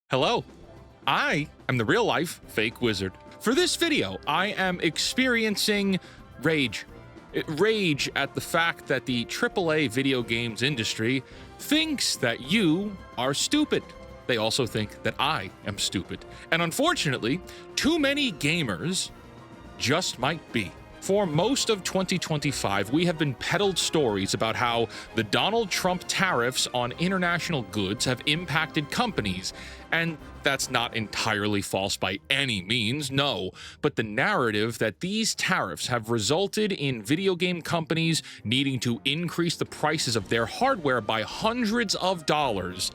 Hello, I am the real-life fake wizard. For this video, I am experiencing rage. Rage at the fact that the AAA video games industry thinks that you are stupid. They also think that I am stupid. And unfortunately, too many gamers just might be. For most of 2025, we have been peddled stories about how the Donald Trump tariffs on international goods have impacted companies, and that's not entirely false by any means, no, but the narrative that these tariffs have resulted in video game companies needing to increase the prices of their hardware by hundreds of dollars,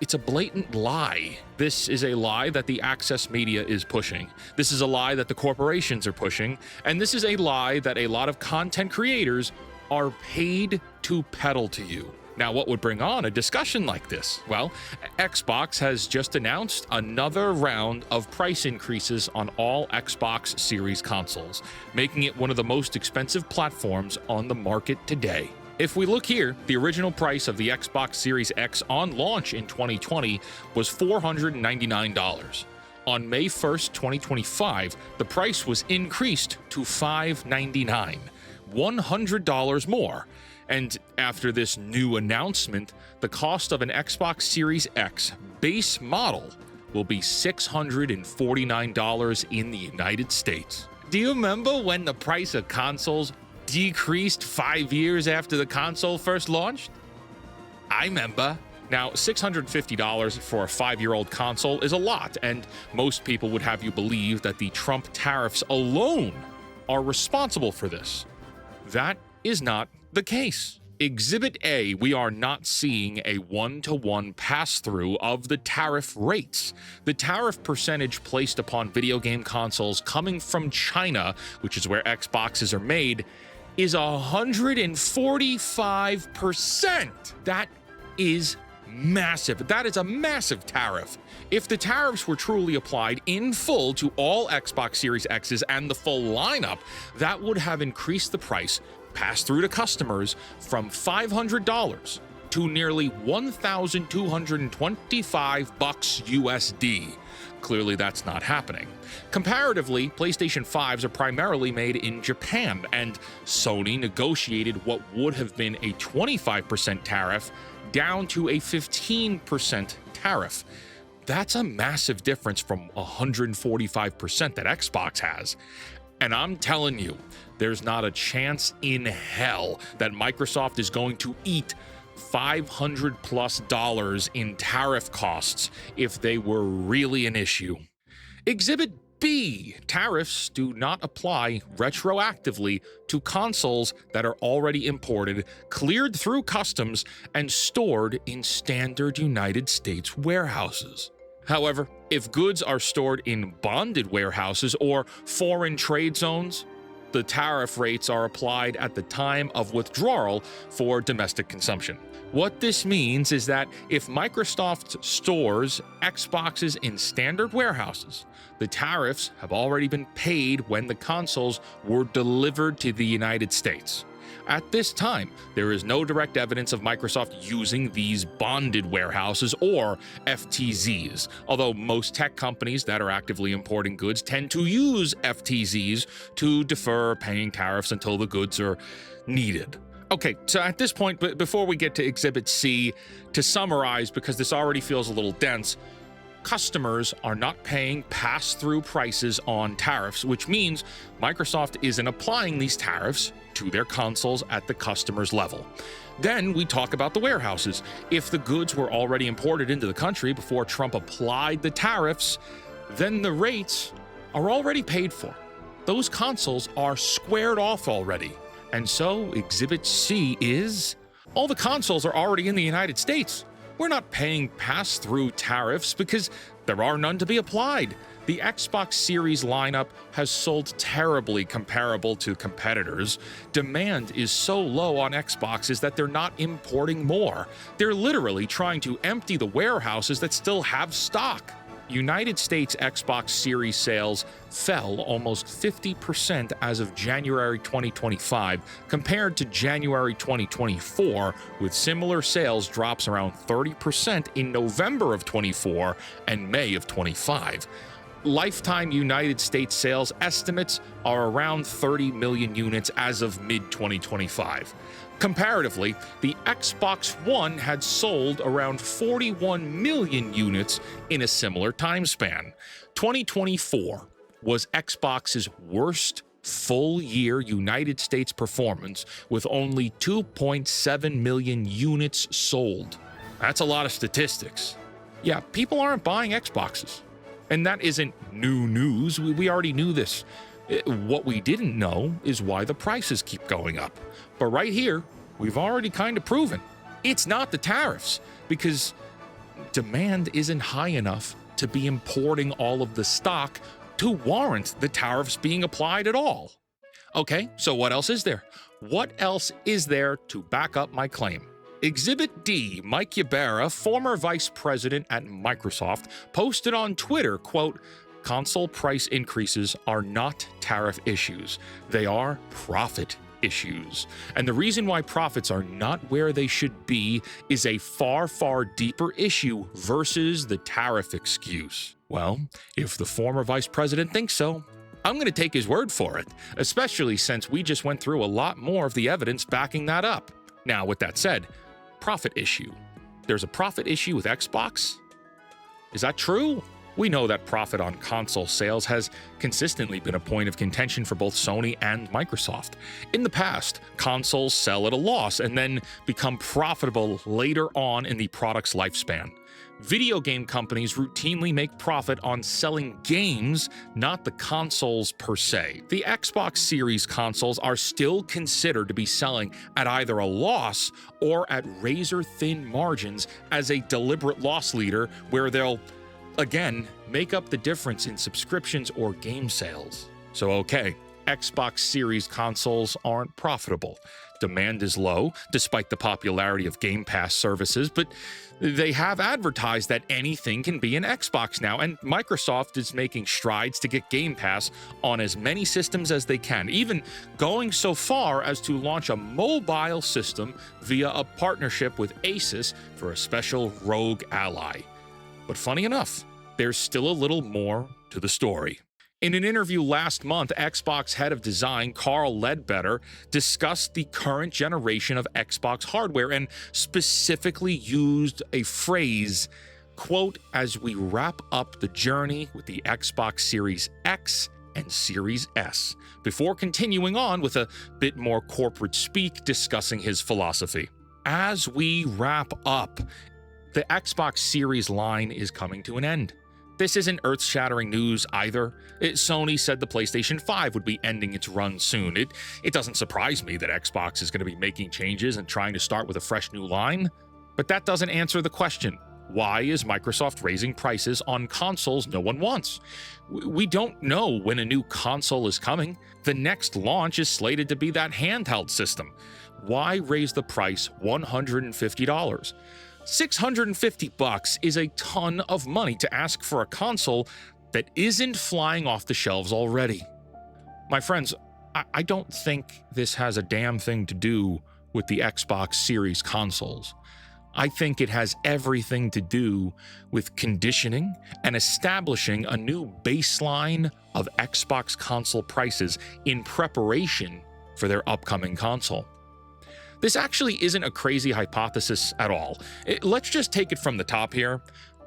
it's a blatant lie. This is a lie that the access media is pushing. This is a lie that the corporations are pushing. And this is a lie that a lot of content creators are paid to peddle to you. Now, what would bring on a discussion like this? Well, Xbox has just announced another round of price increases on all Xbox Series consoles, making it one of the most expensive platforms on the market today. If we look here, the original price of the Xbox Series X on launch in 2020 was $499. On May 1st, 2025, the price was increased to $599, $100 more. And after this new announcement, the cost of an Xbox Series X base model will be $649 in the United States. Do you remember when the price of consoles decreased 5 years after the console first launched? I remember. Now, $650 for a 5-year-old console is a lot, and most people would have you believe that the Trump tariffs alone are responsible for this. That is not the case. Exhibit A, we are not seeing a one-to-one pass-through of the tariff rates. The tariff percentage placed upon video game consoles coming from China, which is where Xboxes are made, is 145%. That is massive. That is a massive tariff. If the tariffs were truly applied in full to all Xbox Series X's and the full lineup, that would have increased the price passed through to customers from $500 to nearly $1,225 USD. Clearly, that's not happening. Comparatively, PlayStation 5s are primarily made in Japan, and Sony negotiated what would have been a 25% tariff down to a 15% tariff. That's a massive difference from 145% that Xbox has. And I'm telling you, there's not a chance in hell that Microsoft is going to eat $500+ in tariff costs if they were really an issue. Exhibit B, tariffs do not apply retroactively to consoles that are already imported, cleared through customs, and stored in standard United States warehouses. However, if goods are stored in bonded warehouses or foreign trade zones, the tariff rates are applied at the time of withdrawal for domestic consumption. What this means is that if Microsoft stores Xboxes in standard warehouses, the tariffs have already been paid when the consoles were delivered to the United States. At this time, there is no direct evidence of Microsoft using these bonded warehouses or FTZs, although most tech companies that are actively importing goods tend to use FTZs to defer paying tariffs until the goods are needed. Okay, so at this point, before we get to Exhibit C, to summarize, because this already feels a little dense, customers are not paying pass-through prices on tariffs, which means Microsoft isn't applying these tariffs to their consoles at the customer's level. Then we talk about the warehouses. If the goods were already imported into the country before Trump applied the tariffs, then the rates are already paid for. Those consoles are squared off already. And so Exhibit C is, all the consoles are already in the United States. We're not paying pass-through tariffs because there are none to be applied. The Xbox Series lineup has sold terribly comparable to competitors. Demand is so low on Xboxes that they're not importing more. They're literally trying to empty the warehouses that still have stock. United States Xbox Series sales fell almost 50% as of January 2025 compared to January 2024, with similar sales drops around 30% in November of 24 and May of 25. Lifetime United States sales estimates are around 30 million units as of mid-2025. Comparatively, the Xbox One had sold around 41 million units in a similar time span. 2024 was Xbox's worst full-year United States performance, with only 2.7 million units sold. That's a lot of statistics. Yeah, people aren't buying Xboxes. And that isn't new news. We already knew this. What we didn't know is why the prices keep going up. But right here, we've already kind of proven it's not the tariffs, because demand isn't high enough to be importing all of the stock to warrant the tariffs being applied at all. Okay, so what else is there? What else is there to back up my claim? Exhibit D, Mike Ybarra, former vice president at Microsoft, posted on Twitter, quote, "Console price increases are not tariff issues. They are profit issues. And the reason why profits are not where they should be is a far, far deeper issue versus the tariff excuse." Well, if the former vice president thinks so, I'm going to take his word for it, especially since we just went through a lot more of the evidence backing that up. Now, with that said, profit issue. There's a profit issue with Xbox? Is that true? We know that profit on console sales has consistently been a point of contention for both Sony and Microsoft. In the past, consoles sell at a loss and then become profitable later on in the product's lifespan. Video game companies routinely make profit on selling games, not the consoles per se. The Xbox Series consoles are still considered to be selling at either a loss or at razor-thin margins as a deliberate loss leader where they'll, again, make up the difference in subscriptions or game sales. So okay, Xbox Series consoles aren't profitable. Demand is low, despite the popularity of Game Pass services, but they have advertised that anything can be an Xbox now, and Microsoft is making strides to get Game Pass on as many systems as they can, even going so far as to launch a mobile system via a partnership with Asus for a special rogue ally. But funny enough, there's still a little more to the story. In an interview last month, Xbox head of design Carl Ledbetter discussed the current generation of Xbox hardware and specifically used a phrase, quote, "as we wrap up the journey with the Xbox Series X and Series S," before continuing on with a bit more corporate speak discussing his philosophy. As we wrap up, the Xbox Series line is coming to an end. This isn't earth-shattering news either. Sony said the PlayStation 5 would be ending its run soon. It doesn't surprise me that Xbox is going to be making changes and trying to start with a fresh new line. But that doesn't answer the question. Why is Microsoft raising prices on consoles no one wants? We don't know when a new console is coming. The next launch is slated to be that handheld system. Why raise the price $150? $650 is a ton of money to ask for a console that isn't flying off the shelves already. My friends, I don't think this has a damn thing to do with the Xbox Series consoles. I think it has everything to do with conditioning and establishing a new baseline of Xbox console prices in preparation for their upcoming console. This actually isn't a crazy hypothesis at all. Let's just take it from the top here.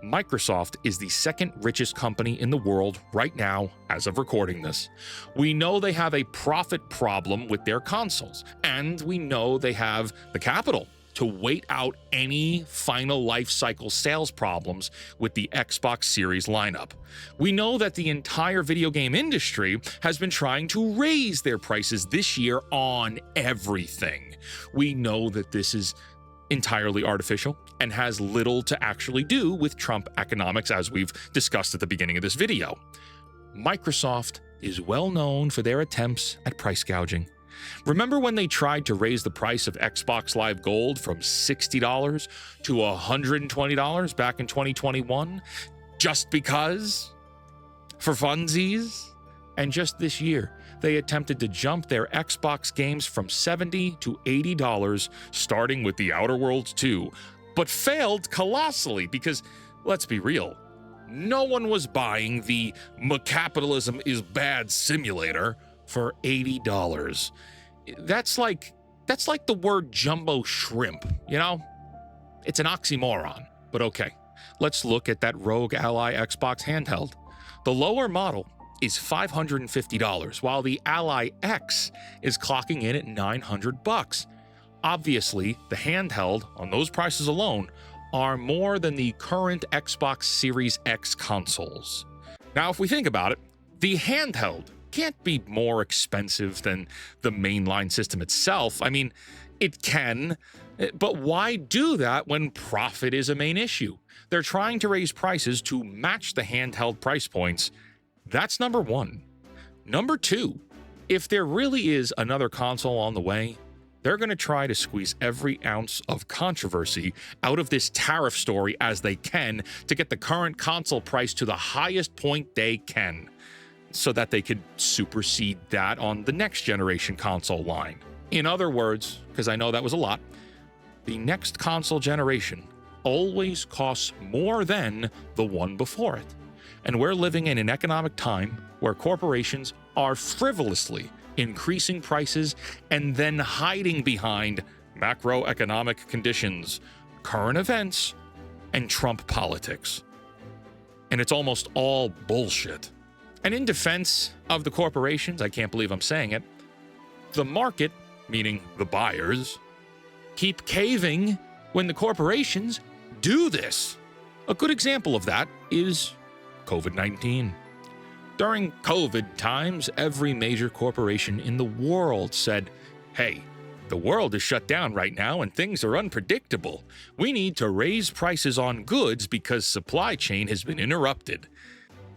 Microsoft is the second richest company in the world right now as of recording this. We know they have a profit problem with their consoles, and we know they have the capital to wait out any final life cycle sales problems with the Xbox Series lineup. We know that the entire video game industry has been trying to raise their prices this year on everything. We know that this is entirely artificial and has little to actually do with Trump economics, as we've discussed at the beginning of this video. Microsoft is well known for their attempts at price gouging. Remember when they tried to raise the price of Xbox Live Gold from $60 to $120 back in 2021? just because? For funsies? And just this year, they attempted to jump their Xbox games from $70 to $80, starting with The Outer Worlds 2, but failed colossally because, let's be real, no one was buying the "capitalism is bad" simulator for $80. That's like the word jumbo shrimp, you know? It's an oxymoron, but okay. Let's look at that Rogue Ally Xbox handheld. The lower model is $550, while the Ally X is clocking in at $900. Obviously, the handheld, on those prices alone, are more than the current Xbox Series X consoles. Now, if we think about it, the handheld can't be more expensive than the mainline system itself. I mean, it can, but why do that when profit is a main issue? They're trying to raise prices to match the handheld price points. That's number one. Number two, if there really is another console on the way, they're going to try to squeeze every ounce of controversy out of this tariff story as they can to get the current console price to the highest point they can, so that they could supersede that on the next generation console line. In other words, because I know that was a lot, the next console generation always costs more than the one before it. And we're living in an economic time where corporations are frivolously increasing prices and then hiding behind macroeconomic conditions, current events, and Trump politics. And it's almost all bullshit. And in defense of the corporations, I can't believe I'm saying it, the market, meaning the buyers, keep caving when the corporations do this. A good example of that is COVID-19. During COVID times, every major corporation in the world said, hey, the world is shut down right now and things are unpredictable. We need to raise prices on goods because supply chain has been interrupted.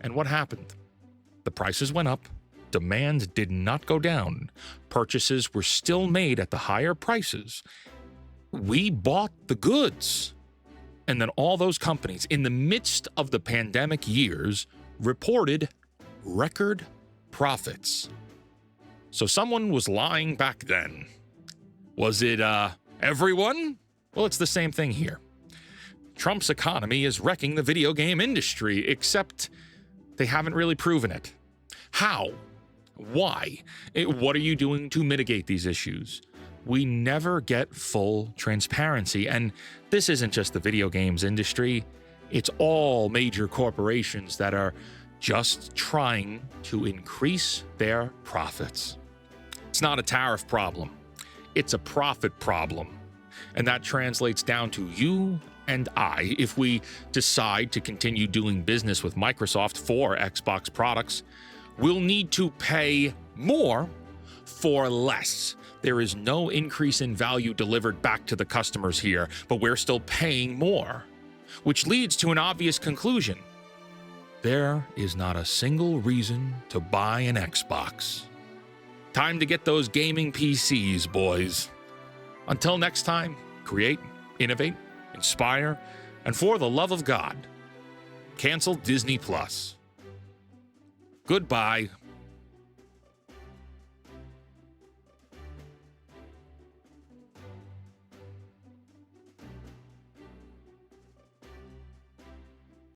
And what happened? The prices went up. Demand did not go down. Purchases were still made at the higher prices. We bought the goods. And then all those companies, in the midst of the pandemic years, reported record profits. So someone was lying back then. Was it everyone? Well, it's the same thing here. Trump's economy is wrecking the video game industry, except they haven't really proven it. How? Why? What are you doing to mitigate these issues? We never get full transparency, and this isn't just the video games industry. It's all major corporations that are just trying to increase their profits. It's not a tariff problem. It's a profit problem. And that translates down to you and I. If we decide to continue doing business with Microsoft for Xbox products, we'll need to pay more for less. There is no increase in value delivered back to the customers here, but we're still paying more, which leads to an obvious conclusion. There is not a single reason to buy an Xbox. Time to get those gaming PCs, boys. Until next time, create, innovate, inspire, and for the love of God, cancel Disney Plus. Goodbye.